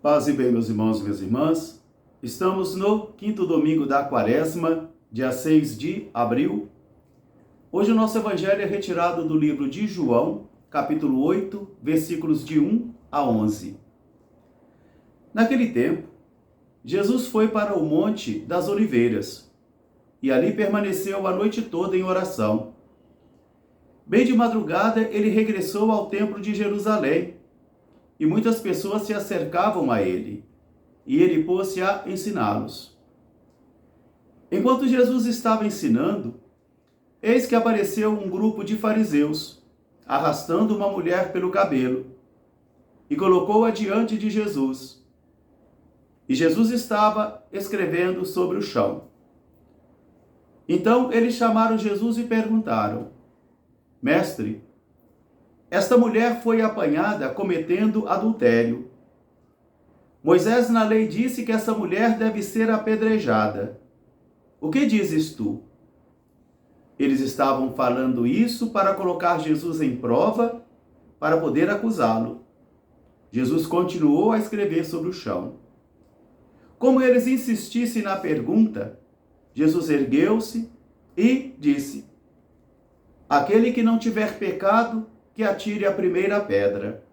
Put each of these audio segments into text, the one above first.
Paz e bem, meus irmãos e minhas irmãs. Estamos no quinto domingo da Quaresma, dia 6 de abril. Hoje o nosso evangelho é retirado do livro de João, capítulo 8, versículos de 1 a 11. Naquele tempo, Jesus foi para o Monte das Oliveiras e ali permaneceu a noite toda em oração. Bem de madrugada, ele regressou ao templo de Jerusalém e muitas pessoas se acercavam a ele, e ele pôs-se a ensiná-los. Enquanto Jesus estava ensinando, eis que apareceu um grupo de fariseus, arrastando uma mulher pelo cabelo, e colocou-a diante de Jesus. E Jesus estava escrevendo sobre o chão. Então eles chamaram Jesus e perguntaram: Mestre, esta mulher foi apanhada cometendo adultério. Moisés na lei disse que essa mulher deve ser apedrejada. O que dizes tu? Eles estavam falando isso para colocar Jesus em prova, para poder acusá-lo. Jesus continuou a escrever sobre o chão. Como eles insistissem na pergunta, Jesus ergueu-se e disse: Aquele que não tiver pecado, que atire a primeira pedra.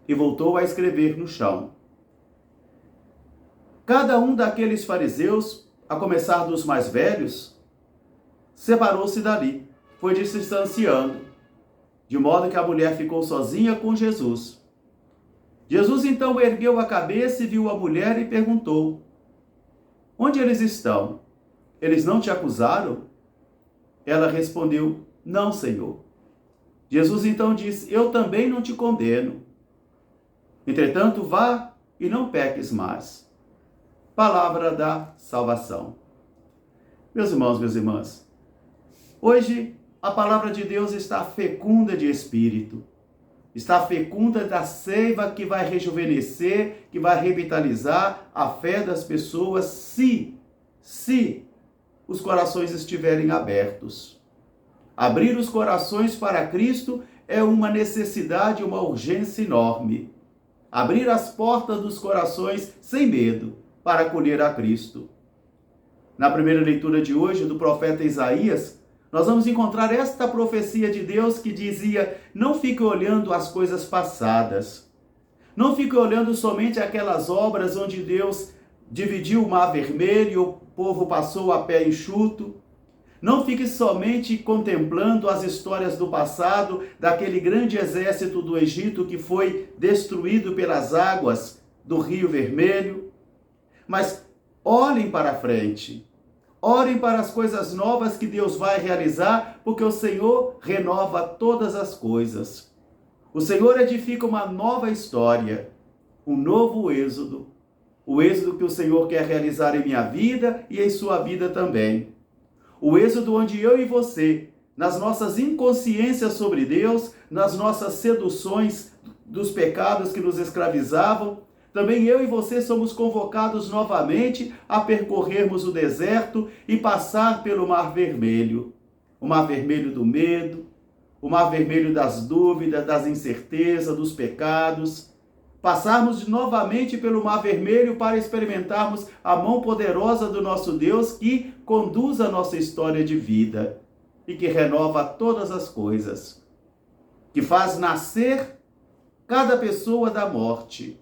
E voltou a escrever no chão. Cada um daqueles fariseus, a começar dos mais velhos, separou-se dali, foi se distanciando, de modo que a mulher ficou sozinha com Jesus. Jesus então ergueu a cabeça e viu a mulher e perguntou: Onde eles estão? Eles não te acusaram? Ela respondeu: Não, Senhor. Jesus então disse: Eu também não te condeno. Entretanto, vá e não peques mais. Palavra da salvação. Meus irmãos, minhas irmãs, hoje a palavra de Deus está fecunda de espírito, está fecunda da seiva que vai rejuvenescer, que vai revitalizar a fé das pessoas, se os corações estiverem abertos. Abrir os corações para Cristo é uma necessidade, uma urgência enorme. Abrir as portas dos corações sem medo para acolher a Cristo. Na primeira leitura de hoje do profeta Isaías, nós vamos encontrar esta profecia de Deus que dizia: não fique olhando as coisas passadas. Não fique olhando somente aquelas obras onde Deus dividiu o mar vermelho e o povo passou a pé enxuto. Não fique somente contemplando as histórias do passado, daquele grande exército do Egito que foi destruído pelas águas do Rio Vermelho. Mas olhem para frente. Orem para as coisas novas que Deus vai realizar, porque o Senhor renova todas as coisas. O Senhor edifica uma nova história, um novo êxodo. O êxodo que o Senhor quer realizar em minha vida e em sua vida também. O êxodo onde eu e você, nas nossas inconsciências sobre Deus, nas nossas seduções dos pecados que nos escravizavam, também eu e você somos convocados novamente a percorrermos o deserto e passar pelo Mar Vermelho. O Mar Vermelho do medo, o Mar Vermelho das dúvidas, das incertezas, dos pecados. Passarmos novamente pelo Mar Vermelho para experimentarmos a mão poderosa do nosso Deus que conduz a nossa história de vida e que renova todas as coisas, que faz nascer cada pessoa da morte,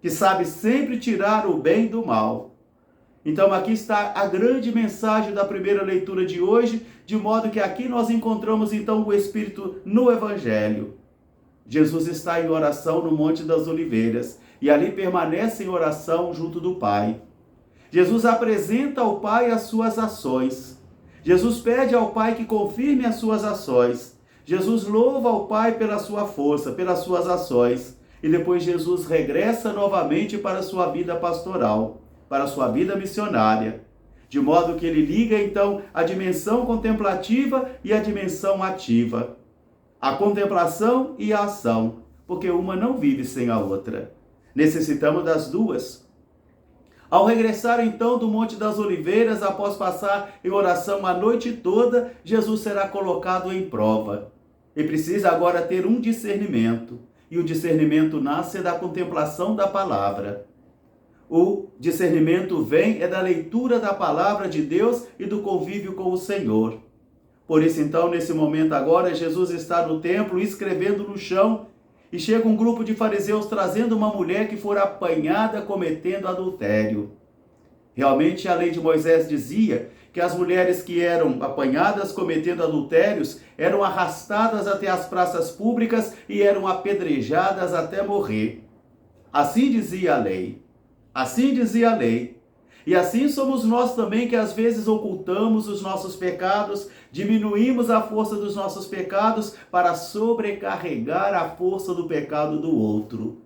que sabe sempre tirar o bem do mal. Então aqui está a grande mensagem da primeira leitura de hoje, de modo que aqui nós encontramos então o Espírito no Evangelho. Jesus está em oração no Monte das Oliveiras e ali permanece em oração junto do Pai. Jesus apresenta ao Pai as suas ações. Jesus pede ao Pai que confirme as suas ações. Jesus louva ao Pai pela sua força, pelas suas ações. E depois Jesus regressa novamente para a sua vida pastoral, para a sua vida missionária. De modo que ele liga então a dimensão contemplativa e a dimensão ativa. A contemplação e a ação, porque uma não vive sem a outra. Necessitamos das duas. Ao regressar então do Monte das Oliveiras, após passar em oração a noite toda, Jesus será colocado em prova. E precisa agora ter um discernimento. E o discernimento nasce da contemplação da palavra. O discernimento vem da leitura da palavra de Deus e do convívio com o Senhor. Por isso, então, nesse momento agora, Jesus está no templo escrevendo no chão e chega um grupo de fariseus trazendo uma mulher que fora apanhada cometendo adultério. Realmente, a lei de Moisés dizia que as mulheres que eram apanhadas cometendo adultérios eram arrastadas até as praças públicas e eram apedrejadas até morrer. Assim dizia a lei. Assim dizia a lei. E assim somos nós também, que às vezes ocultamos os nossos pecados, diminuímos a força dos nossos pecados para sobrecarregar a força do pecado do outro.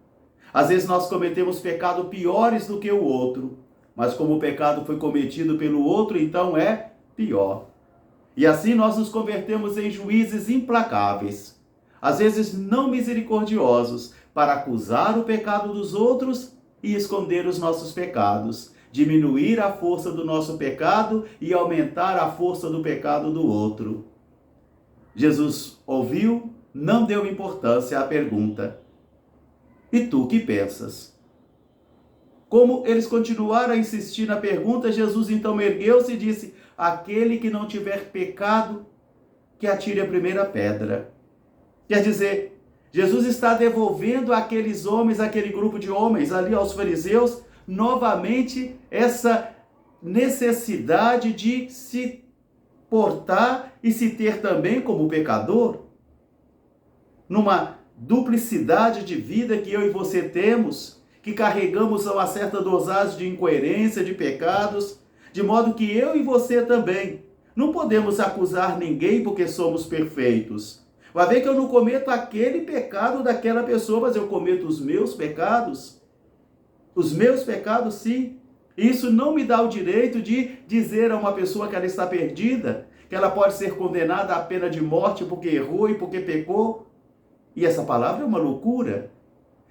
Às vezes nós cometemos pecados piores do que o outro, mas como o pecado foi cometido pelo outro, então é pior. E assim nós nos convertemos em juízes implacáveis, às vezes não misericordiosos, para acusar o pecado dos outros e esconder os nossos pecados, diminuir a força do nosso pecado e aumentar a força do pecado do outro. Jesus ouviu, não deu importância à pergunta. E tu que pensas? Como eles continuaram a insistir na pergunta, Jesus então ergueu-se e disse: aquele que não tiver pecado, que atire a primeira pedra. Quer dizer, Jesus está devolvendo àqueles homens, aquele grupo de homens ali aos fariseus, novamente essa necessidade de se portar e se ter também como pecador. Numa duplicidade de vida que eu e você temos, que carregamos uma certa dosagem de incoerência, de pecados, de modo que eu e você também não podemos acusar ninguém porque somos perfeitos. Vai ver que eu não cometo aquele pecado daquela pessoa, mas eu cometo os meus pecados. Os meus pecados, sim. Isso não me dá o direito de dizer a uma pessoa que ela está perdida, que ela pode ser condenada à pena de morte porque errou e porque pecou. E essa palavra é uma loucura,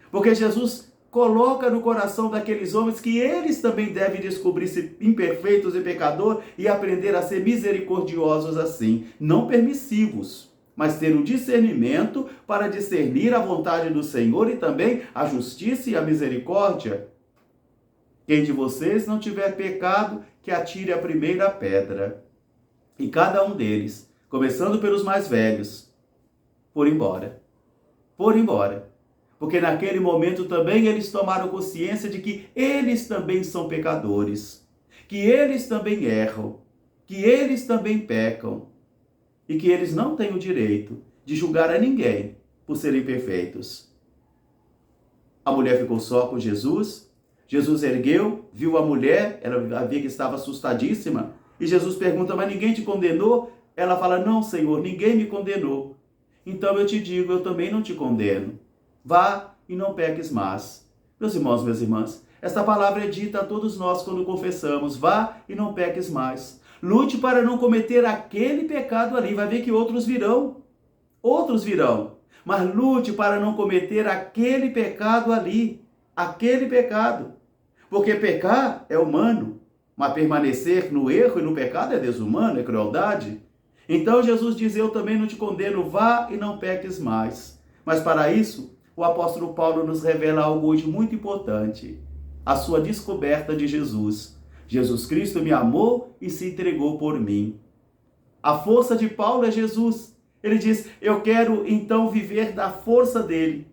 porque Jesus coloca no coração daqueles homens que eles também devem descobrir-se imperfeitos e pecador e aprender a ser misericordiosos assim, não permissivos, mas ter o discernimento para discernir a vontade do Senhor e também a justiça e a misericórdia. Quem de vocês não tiver pecado, que atire a primeira pedra. E cada um deles, começando pelos mais velhos, foram embora. Foram embora. Porque naquele momento também eles tomaram consciência de que eles também são pecadores, que eles também erram, que eles também pecam e que eles não têm o direito de julgar a ninguém por serem perfeitos. A mulher ficou só com Jesus. Jesus ergueu, viu a mulher, ela via que estava assustadíssima, e Jesus pergunta: mas ninguém te condenou? Ela fala: não, Senhor, ninguém me condenou. Então eu te digo, eu também não te condeno. Vá e não peques mais. Meus irmãos, minhas irmãs, esta palavra é dita a todos nós quando confessamos: vá e não peques mais. Lute para não cometer aquele pecado ali. Vai ver que outros virão. Outros virão. Mas lute para não cometer aquele pecado ali. Aquele pecado. Porque pecar é humano, mas permanecer no erro e no pecado é desumano, é crueldade. Então Jesus diz: eu também não te condeno, vá e não peques mais. Mas para isso, o apóstolo Paulo nos revela algo hoje muito importante: a sua descoberta de Jesus. Jesus Cristo me amou e se entregou por mim. A força de Paulo é Jesus. Ele diz: eu quero então viver da força dele.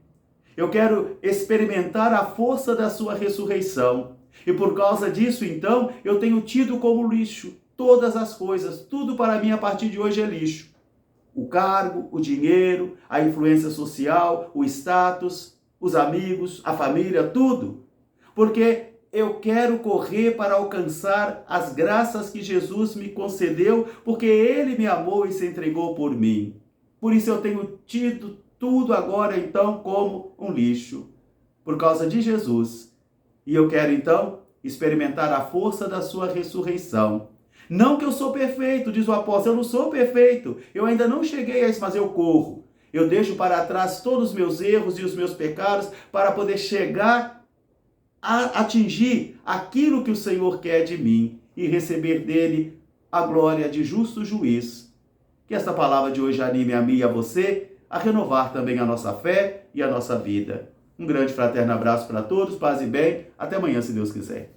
Eu quero experimentar a força da sua ressurreição. E por causa disso, então, eu tenho tido como lixo todas as coisas. Tudo para mim a partir de hoje é lixo. O cargo, o dinheiro, a influência social, o status, os amigos, a família, tudo. Porque eu quero correr para alcançar as graças que Jesus me concedeu, porque Ele me amou e se entregou por mim. Por isso eu tenho tido tudo agora, então, como um lixo, por causa de Jesus. E eu quero, então, experimentar a força da sua ressurreição. Não que eu sou perfeito, diz o apóstolo, eu não sou perfeito. Eu ainda não cheguei a isso, mas eu corro. Eu deixo para trás todos os meus erros e os meus pecados para poder chegar a atingir aquilo que o Senhor quer de mim e receber dele a glória de justo juiz. Que esta palavra de hoje anime a mim e a você a renovar também a nossa fé e a nossa vida. Um grande fraterno abraço para todos, paz e bem. Até amanhã, se Deus quiser.